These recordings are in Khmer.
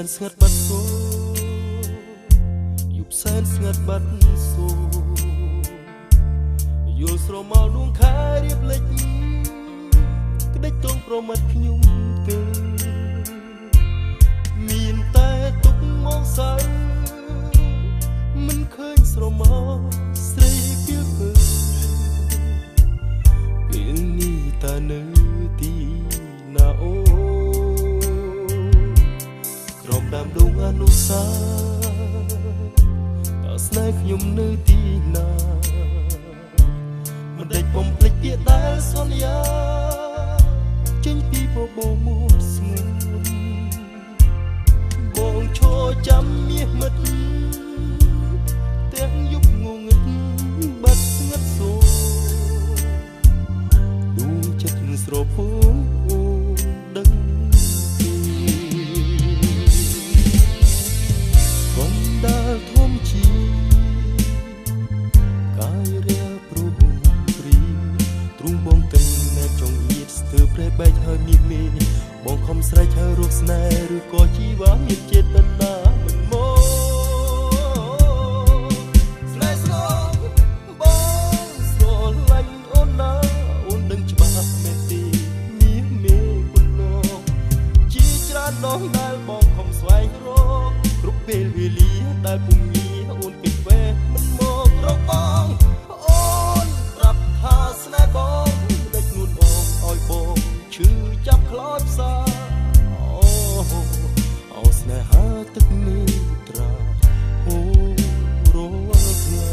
นស្ងាត់បាត់សូយប់សែនស្ងាត់បាត់សូយល់ស្រមោលនួងខែរៀបលេចក្តិចត្រង់ប្រមាត់ខ្ញុំទេមានតែទុកមកសៅមិនឃើញស្រមោលស្រីពីលពើពេលនេះតើនៅទីណាអូក្រុមដើមដងអនុសាតើស្នេហ៍ខ្ញុំនៅទីណាមិនដេចបំភ្លេចពាក្យដែលសន្យាចេញពីបបោមួតស្ងួនបងឈរចាំមាសមិត្តទាំងយប់ងងឹតបាត់ស្ងាត់សូដួងចិត្តស្រពងអូដឹងកុំដើរធំជាកាយរាប្រហូព្រីទ្រូងបងតែងណែចង់អៀតស្ទើរប្រែបែកហើយមានមេបងខំស្រែកហើយរកស្នេហ៍ឬក៏ជីវ៉ាមានចិត្តដណ្ដាមិនមកស្នេហ៍ស្នងបងស្រឡាញ់អូនណាអូនដឹងច្បាស់មែនទេមានមេគុណលោកជាច្រើនដងដែលបងខំស្វែងរកគ្រប់ពេលវេលាដែលពុំមានអូនពេញវេមិនមករកបងអូនប្រាប់ថាស្នេហ៍បងដេចនួនបងឲ្យបងឈឺចាប់ខ្លោចផ្សាអូស្នេហាទឹកនេត្រាអូរាល់ថ្ងៃ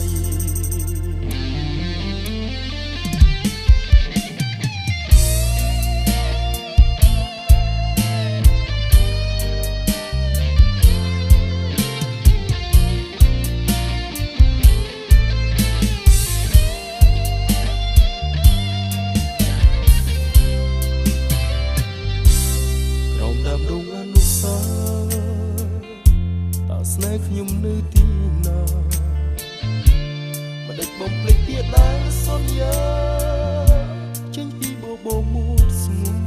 ស្នេហ៍ខ្ញុំនៅទីណាមិនដេចបំភ្លេចពាក្យដែលសន្យាចេញពីបបោមួតស្ងួន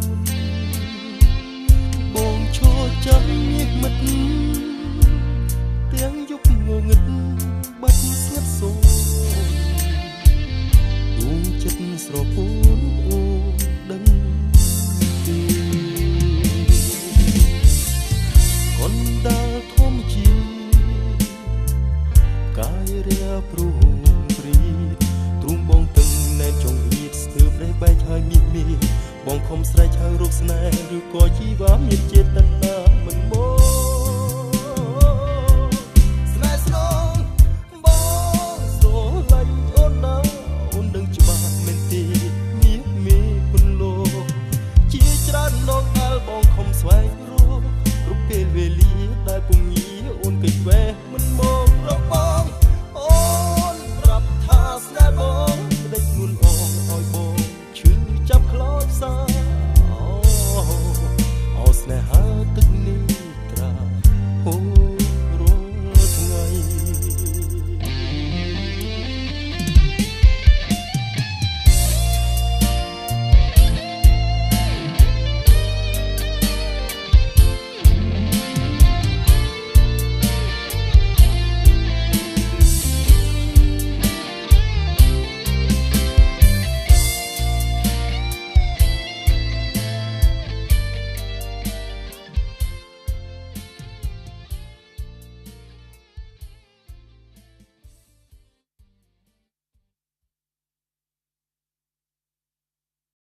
បងឈរចាំមាសមិត្តទាំងយប់ងងឹតបាត់ស្ងាត់សូដួងចិត្តស្រពោនអូដឹងទេកុនដាល់ធំជាកាយរាព្រោះព្រីទ្រូងបងទឹងណែនចង់អៀតស្ទើរប្រេះបែកហើយមានមេបងខំស្រែកហើយរកស្នេហ៍ឬក៏ជីវ៉ាមានចិត្តដណ្ដាមិនមកស្នេហ៍ស្នងបងស្រឡាញ់អូនណាអូនដឹងច្បាស់មែនទេមានមេគុណលោកជាច្រើនដងដែលបងខំស្វែងរកគ្រប់ពេលវេលាដែលពុំងាអូនគិតវេមិន